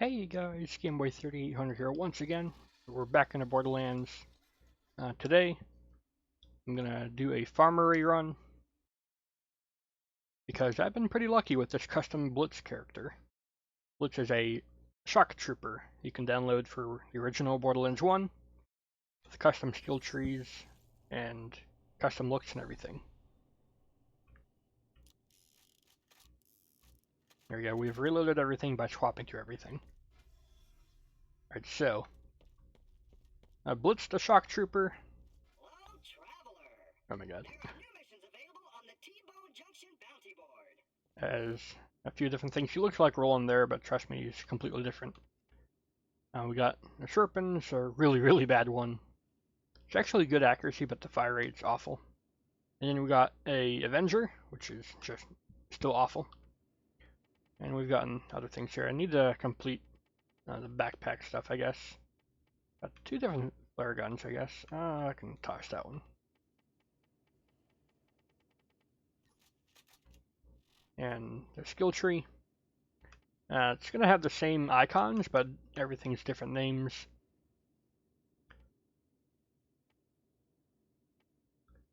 Hey guys, Gameboy3800 here once again. We're back in the Borderlands. Today, I'm gonna do a Farmery run because I've been pretty lucky with this custom Blitz character. Blitz is a shock trooper you can download for the original Borderlands 1 with custom skill trees and custom looks and everything. There we go, we've reloaded everything by swapping through everything. Alright, so, Blitz the shock trooper. Oh my god. Has a few different things. She looks like Roland there, but trust me, he's completely different. We got the Sherpins, a really bad one. It's actually good accuracy, but the fire rate's awful. And then we got a Avenger, which is just still awful. And we've gotten other things here. I need to complete the backpack stuff, I guess. Got two different flare guns, I guess. I can toss that one. And the skill tree. It's going to have the same icons, but everything's different names.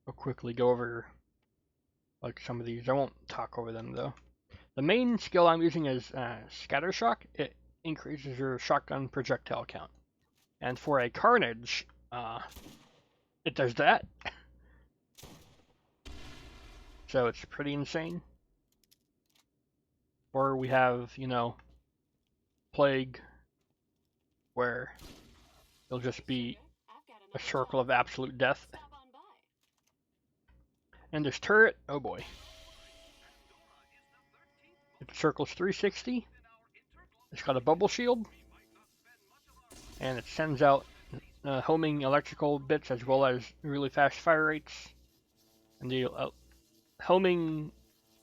I'll quickly go over like some of these. I won't talk over them though. The main skill I'm using is Scatter Shock. It increases your shotgun projectile count. And for a Carnage, it does that. So it's pretty insane. Or we have, you know, Plague, where it'll just be a circle of absolute death. And this turret, oh boy. It circles 360. It's got a bubble shield. And it sends out homing electrical bits as well as really fast fire rates. And the homing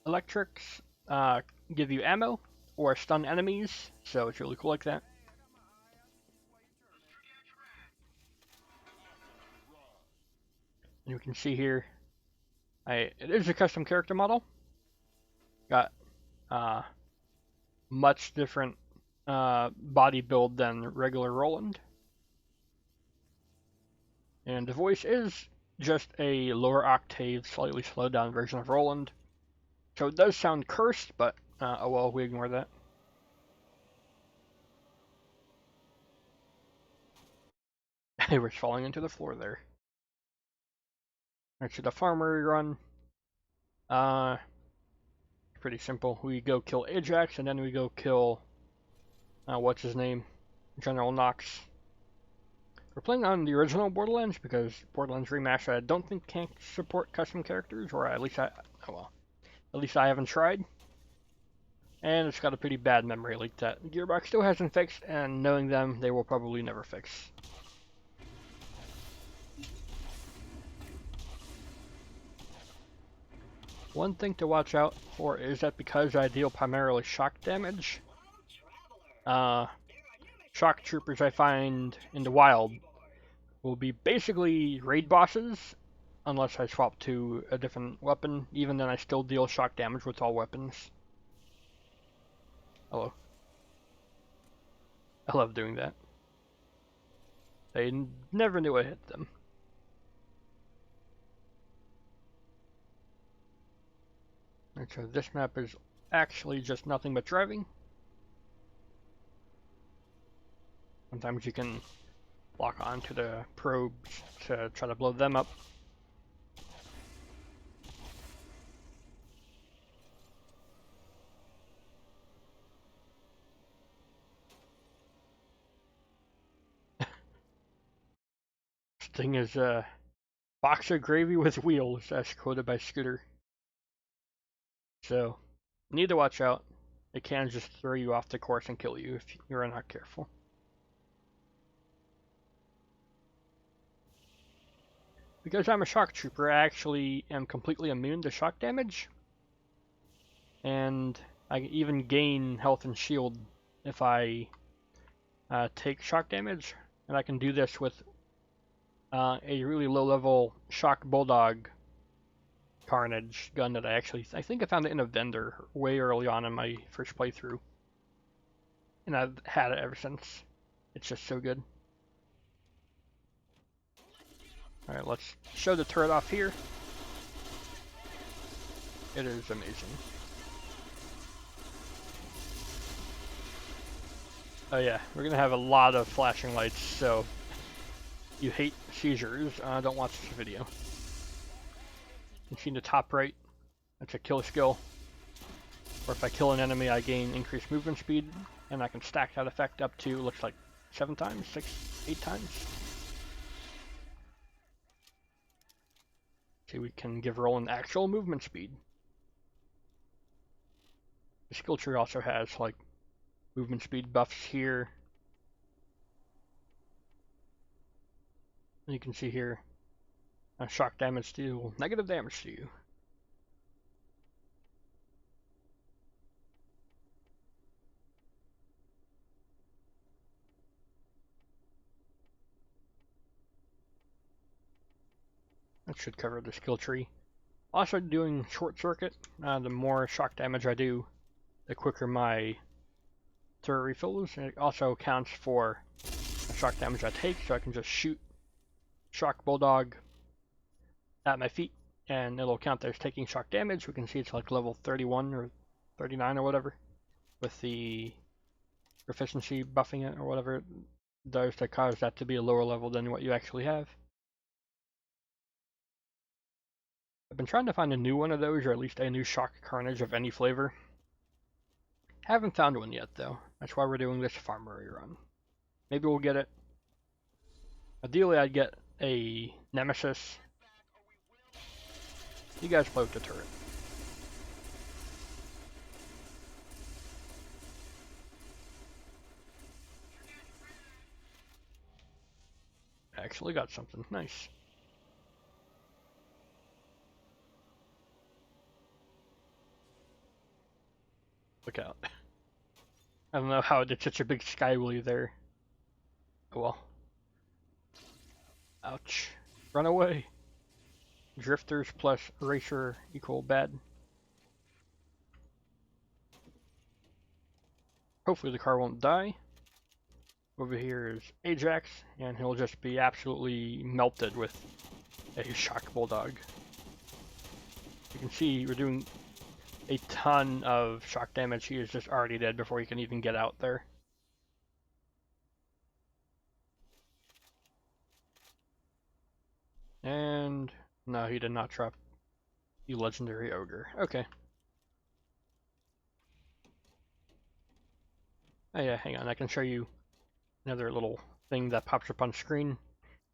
electrics give you ammo or stun enemies, so it's really cool like that. And you can see here, it is a custom character model. Got much different body build than regular Roland. And the voice is just a lower octave, slightly slowed down version of Roland. So it does sound cursed, but oh well, we ignore that. It was falling into the floor there. Alright, so the Farmery run. Pretty simple. We go kill Ajax, and then we go kill what's his name? General Knox. We're playing on the original Borderlands because Borderlands Remastered I don't think can't support custom characters, or at least at least I haven't tried. And it's got a pretty bad memory leak that Gearbox still hasn't fixed, and knowing them, they will probably never fix. One thing to watch out for is that because I deal primarily shock damage, shock troopers I find in the wild will be basically raid bosses, unless I swap to a different weapon. Even then I still deal shock damage with all weapons. Hello. I love doing that. They never knew I hit them. And so this map is actually just nothing but driving. Sometimes you can lock onto the probes to try to blow them up. This thing is a box of gravy with wheels, as quoted by Scooter. So, need to watch out. It can just throw you off the course and kill you if you're not careful. Because I'm a shock trooper, I actually am completely immune to shock damage. And I even gain health and shield if I take shock damage. And I can do this with a really low level shock bulldog Carnage gun that I think I found it in a vendor way early on in my first playthrough. and I've had it ever since. It's just so good. Alright, let's show the turret off here. It is amazing. Oh yeah, we're gonna have a lot of flashing lights, so if you hate seizures, don't watch this video. You see in the top right, that's a kill skill. Or if I kill an enemy, I gain increased movement speed, and I can stack that effect up to, looks like 7 times, 6, 8 times. See, we can give Roland actual movement speed. The skill tree also has, like, movement speed buffs here. And you can see here, shock damage deal negative damage to you. That should cover the skill tree. Also doing short circuit, the more shock damage I do, the quicker my turret refills, and it also counts for the shock damage I take, so I can just shoot shock bulldog at my feet, and it'll count as taking shock damage. We can see it's like level 31 or 39 or whatever, with the proficiency buffing it or whatever it does to cause that to be a lower level than what you actually have. I've been trying to find a new one of those, or at least a new shock carnage of any flavor. Haven't found one yet, though. That's why we're doing this Farmery run. Maybe we'll get it. Ideally, I'd get a Nemesis. You guys play with the turret. I actually got something. Nice. Look out. I don't know how it did such a big sky wheelie there. Oh well. Ouch. Run away. Drifters plus Eraser equal bad. Hopefully the car won't die. Over here is Ajax, and he'll just be absolutely melted with a shock bulldog. You can see we're doing a ton of shock damage. He is just already dead before he can even get out there. And no, he did not drop. You legendary ogre. Okay. Oh yeah, hang on. I can show you another little thing that pops up on screen.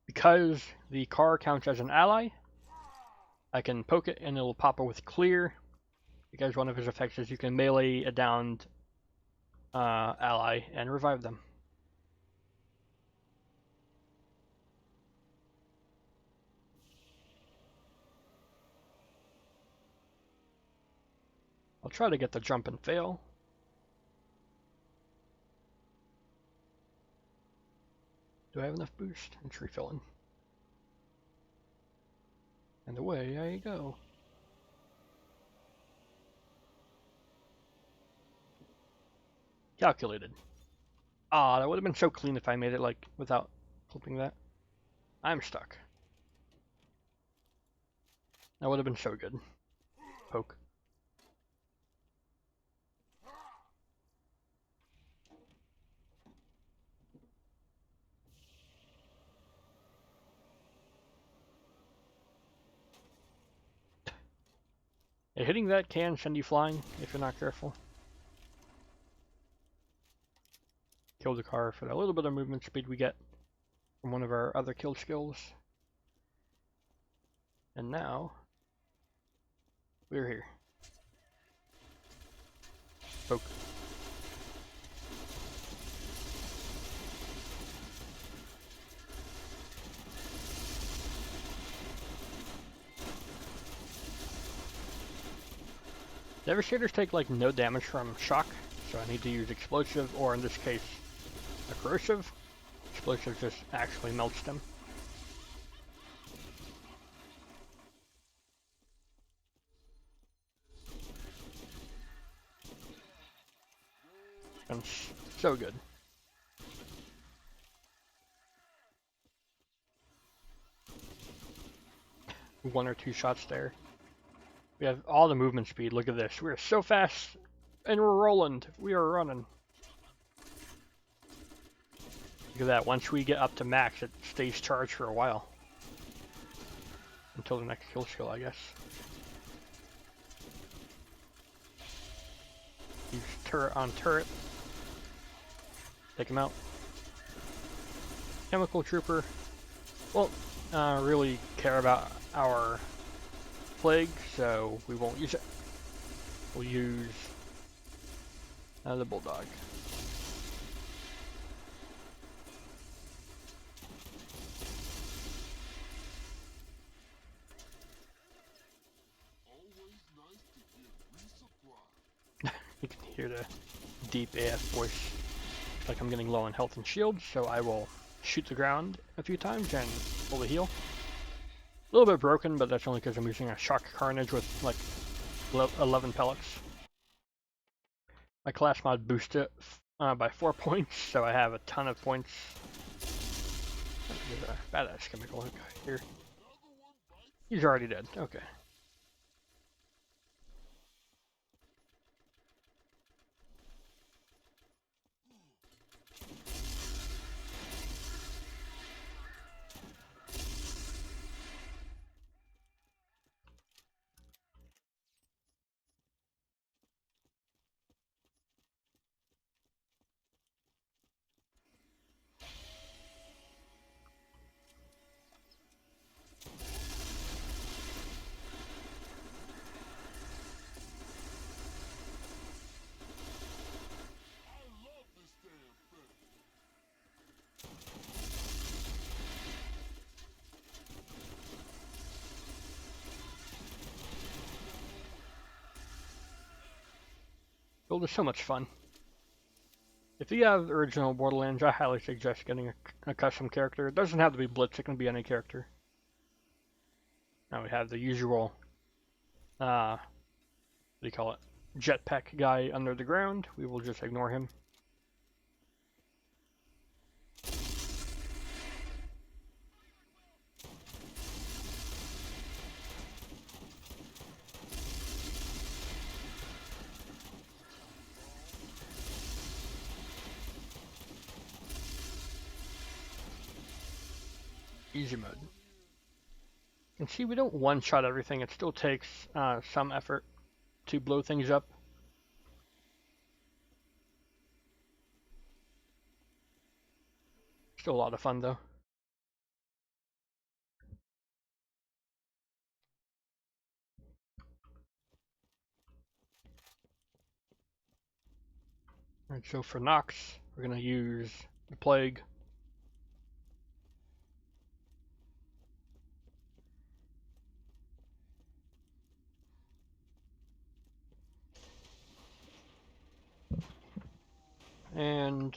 Because the car counts as an ally, I can poke it and it'll pop up with clear. Because one of his effects is you can melee a downed ally and revive them. I'll try to get the jump and fail. Do I have enough boost? It's refilling. And away I go. Calculated. Ah, that would have been so clean if I made it like without flipping that. I'm stuck. That would have been so good. Poke. Yeah, hitting that can send you flying if you're not careful. Kill the car for that little bit of movement speed we get from one of our other kill skills. And now, we're here. Poke. Devastators take like no damage from shock, so I need to use explosive, or in this case, a corrosive. Explosive just actually melts them. And So good. One or two shots there. We have all the movement speed. Look at this. We're so fast, and we're rolling. We are running. Look at that. Once we get up to max, it stays charged for a while. Until the next kill skill, I guess. Use turret on turret. Take him out. Chemical Trooper. Won't really care about our plague, so we won't use it. We'll use the Bulldog. You can hear the deep AF voice. Like I'm getting low on health and shields, so I will shoot the ground a few times and pull the heal. A little bit broken, but that's only because I'm using a Shock Carnage with like 11 pellets. My class mod boosted it by 4 points, so I have a ton of points. There's a badass chemical guy here. He's already dead. Okay. Build is so much fun. If you have the original Borderlands, I highly suggest getting a custom character. It doesn't have to be Blitz, it can be any character. Now we have the usual, what do you call it, jetpack guy under the ground. We will just ignore him. Easy mode. You can see we don't one-shot everything. It still takes some effort to blow things up. Still a lot of fun though. Alright, so for Nox, we're going to use the Plague. And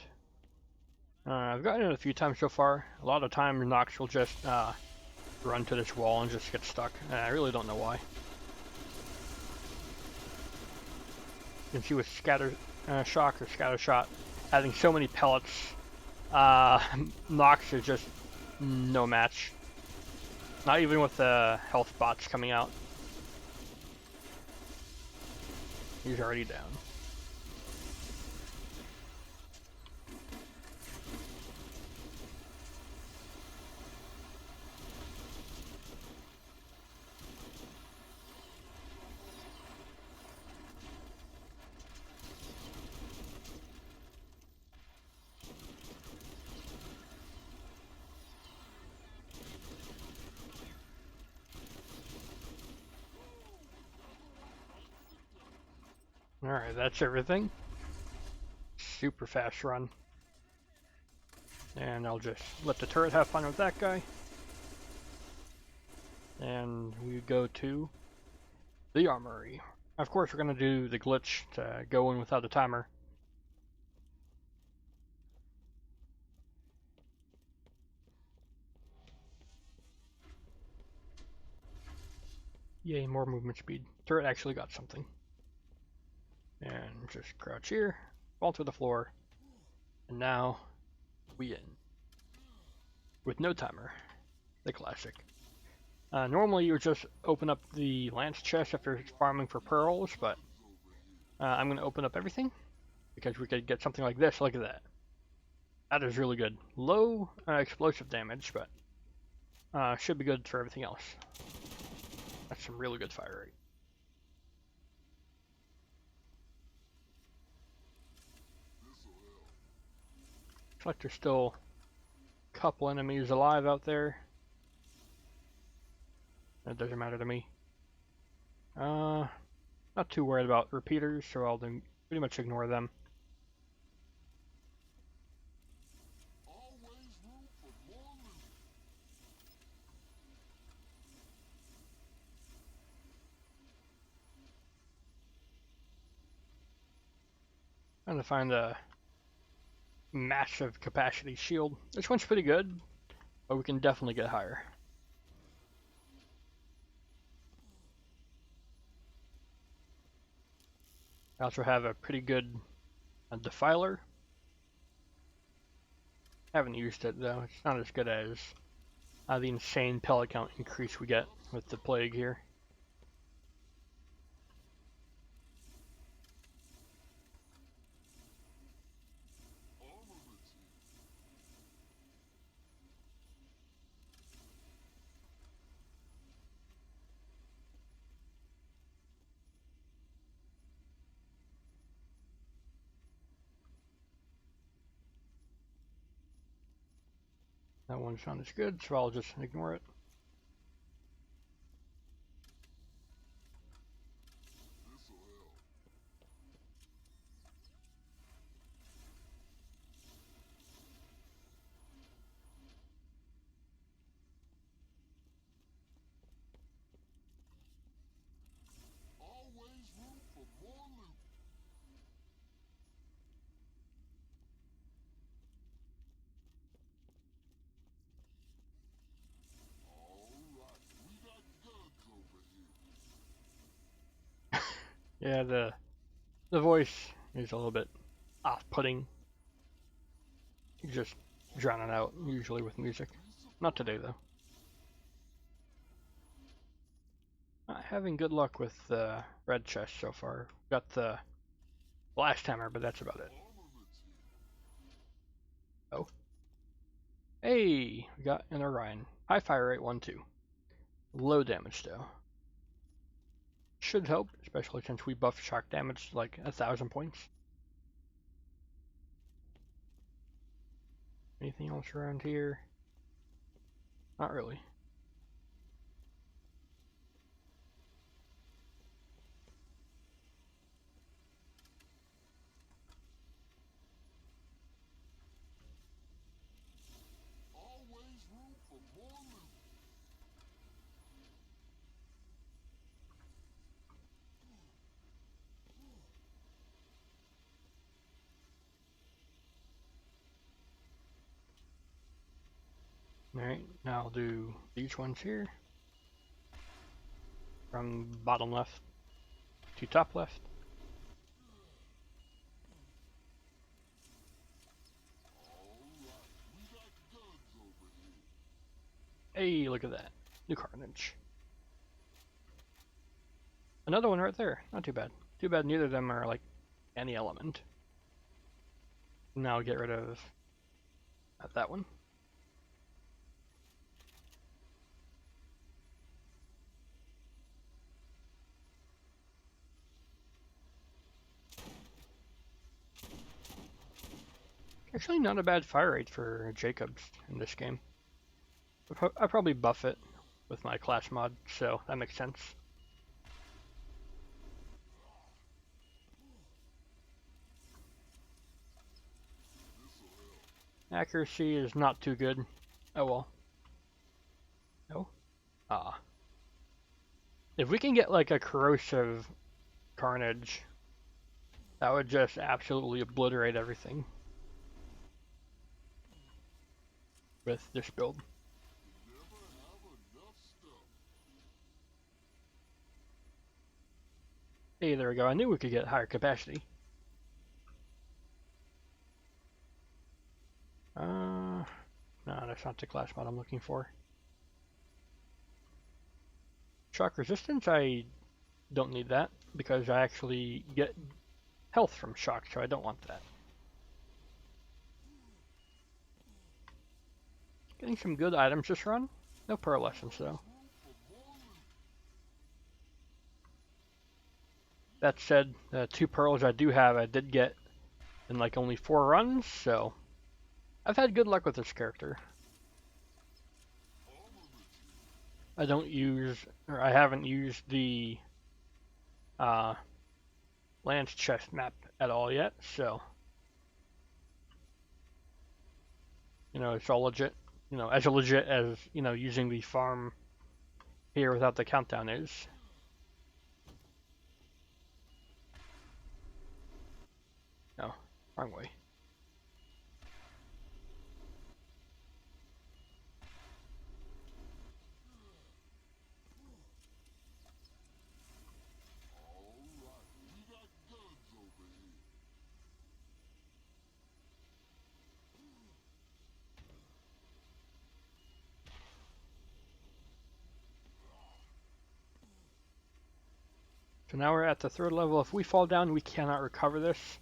I've gotten it a few times so far. A lot of times Nox will just run to this wall and just get stuck. And I really don't know why. You can see with Scatter Shock or Scatter Shot, having so many pellets, Nox is just no match. Not even with the health bots coming out. He's already down. Alright, that's everything. Super fast run. And I'll just let the turret have fun with that guy. And we go to the armory. Of course, we're going to do the glitch to go in without a timer. Yay, more movement speed. Turret actually got something. And just crouch here, fall to the floor, And now we in with no timer, the classic. Normally you would just open up the lance chest if you're farming for pearls, but I'm going to open up everything because we could get something like this. Look at that. That is really good. Low explosive damage, but should be good for everything else. That's some really good fire rate. Looks like there's still a couple enemies alive out there. That doesn't matter to me. Not too worried about repeaters, so I'll pretty much ignore them. Trying to find a massive capacity shield. This one's pretty good, but we can definitely get higher. I also have a pretty good defiler. Haven't used it though. It's not as good as the insane pellet count increase we get with the plague here. That one's not as good, so I'll just ignore it. Yeah, the voice is a little bit off-putting. You just drown it out, usually with music. Not today, though. Not having good luck with the red chest so far. Got the blast hammer, but that's about it. Oh. Hey! We got an Orion. High fire rate 1-2. Low damage, though. Should help, especially since we buff shock damage to like 1,000 points. Anything else around here? Not really. Alright, now I'll do these ones here. From bottom left to top left. Hey, look at that. New carnage. Another one right there. Not too bad. Too bad neither of them are like any element. Now I'll get rid of that one. Actually, not a bad fire rate for Jacobs in this game. I probably buff it with my class mod, so that makes sense. Accuracy is not too good. Oh well. No? Ah. If we can get like a corrosive carnage, that would just absolutely obliterate everything with this build. Hey, there we go. I knew we could get higher capacity. that's not the class mod I'm looking for. Shock resistance, I don't need that because I actually get health from shock, so I don't want that. Getting some good items this run. No pearlescence though. That said, the 2 pearls I do have, I did get in like only 4 runs, so I've had good luck with this character. I don't use, or I haven't used the Lance chest map at all yet, so you know it's all legit. You know, as legit as using the farm here without the countdown is. No, wrong way. So now we're at the 3rd level. If we fall down, we cannot recover this.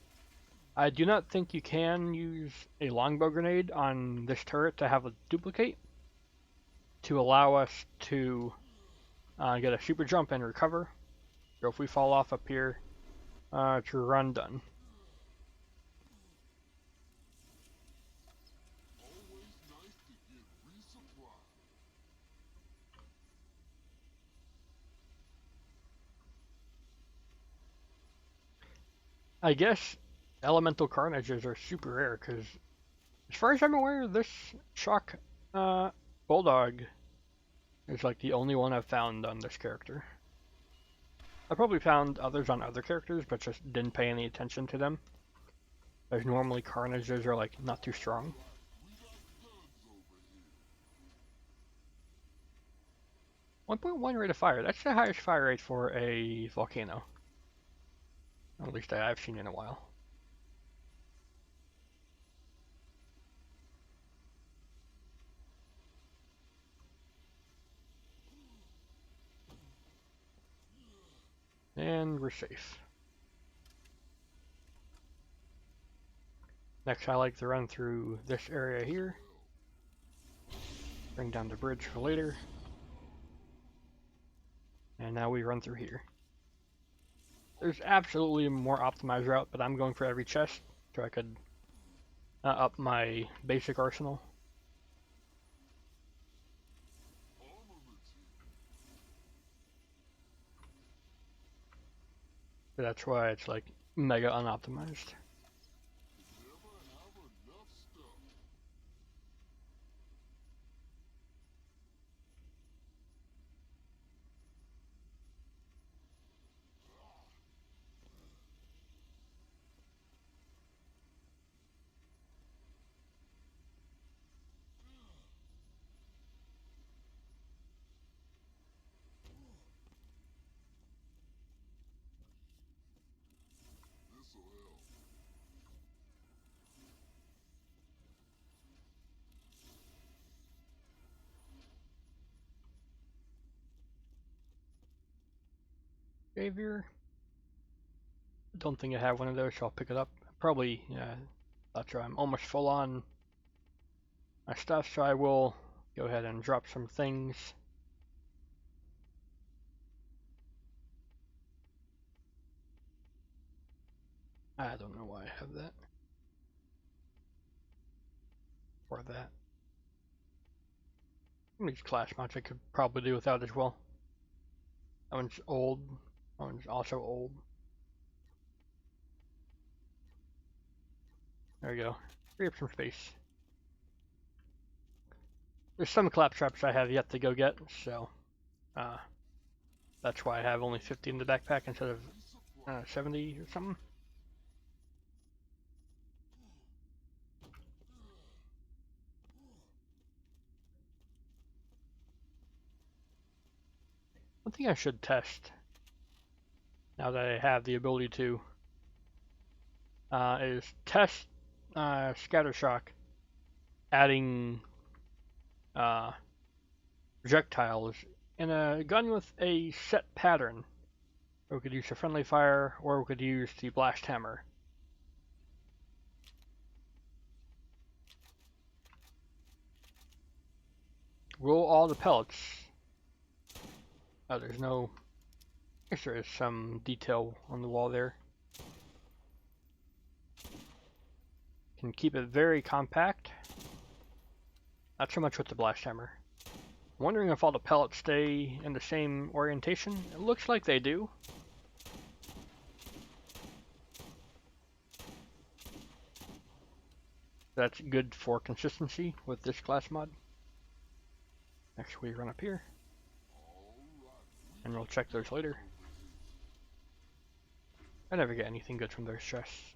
I do not think you can use a longbow grenade on this turret to have a duplicate to allow us to get a super jump and recover. So if we fall off up here, it's a run done. I guess elemental carnages are super rare because, as far as I'm aware, this shock bulldog is like the only one I've found on this character. I probably found others on other characters, but just didn't pay any attention to them. As normally carnages are like not too strong. 1.1 rate of fire. That's the highest fire rate for a volcano. At least I've seen in a while. And we're safe. Next, I like to run through this area here. Bring down the bridge for later. And now we run through here. There's absolutely a more optimized route, but I'm going for every chest so I could up my basic arsenal. So that's why it's like mega unoptimized. Savior. Don't think I have one of those, so I'll pick it up. Probably, yeah, that's right. I'm almost full on my stuff, so I will go ahead and drop some things. I don't know why I have that. Or that. These class mods I could probably do without as well. That one's old. That one's also old. There we go. Free up some space. There's some claptraps I have yet to go get, so that's why I have only 50 in the backpack instead of 70 or something. One thing I should test, now that I have the ability to, is test Scatter Shock, adding projectiles in a gun with a set pattern. We could use a friendly fire, or we could use the blast hammer. Roll all the pellets. Oh, there's no... I guess there is some detail on the wall there. Can keep it very compact. Not so much with the blast hammer. I'm wondering if all the pellets stay in the same orientation. It looks like they do. That's good for consistency with this class mod. Next we run up here. And we'll check those later. I never get anything good from those chests.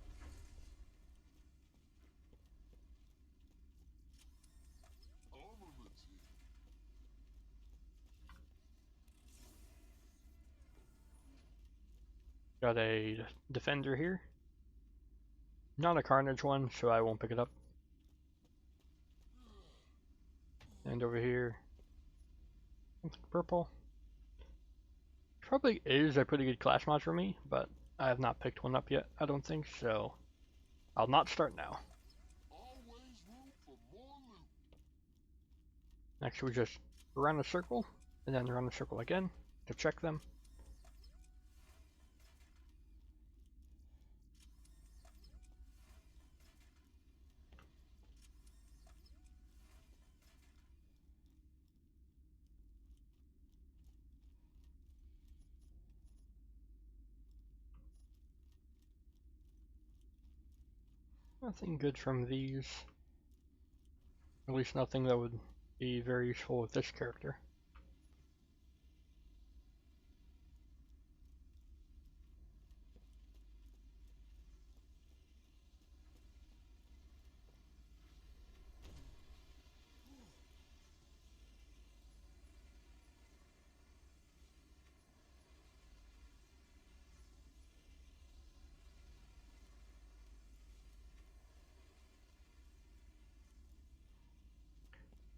Got a defender here. Not a carnage one, so I won't pick it up. And over here, something purple. Probably is a pretty good class mod for me, but I have not picked one up yet, I don't think, so I'll not start now. Next we just run a circle, and then run a circle again to check them. Nothing good from these. At least nothing that would be very useful with this character.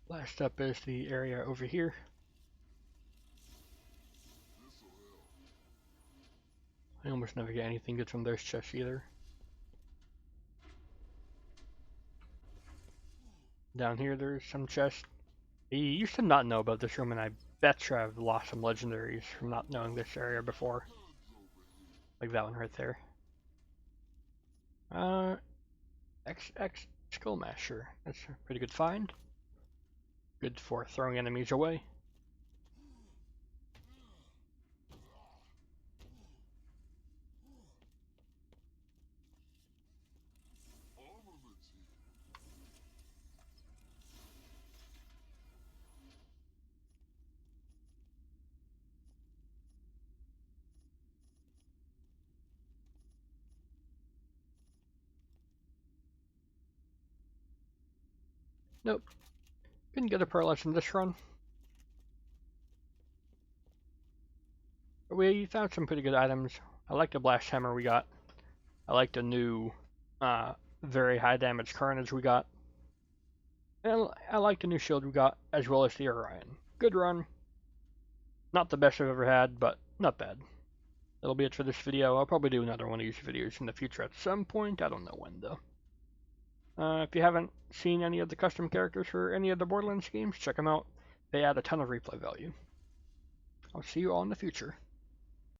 Last up is the area over here. I almost never get anything good from those chests either. Down here there's some chests. I used to not know about this room, and I betcha I've lost some legendaries from not knowing this area before. Like that one right there. XX Skullmasher. That's a pretty good find. Good for throwing enemies away. Nope. Couldn't get a pearless in this run. We found some pretty good items. I like the blast hammer we got. I like the new very high damage carnage we got. And I like the new shield we got, as well as the Orion. Good run. Not the best I've ever had, but not bad. That'll be it for this video. I'll probably do another one of these videos in the future at some point. I don't know when, though. If you haven't seen any of the custom characters for any of the Borderlands games, check them out. They add a ton of replay value. I'll see you all in the future.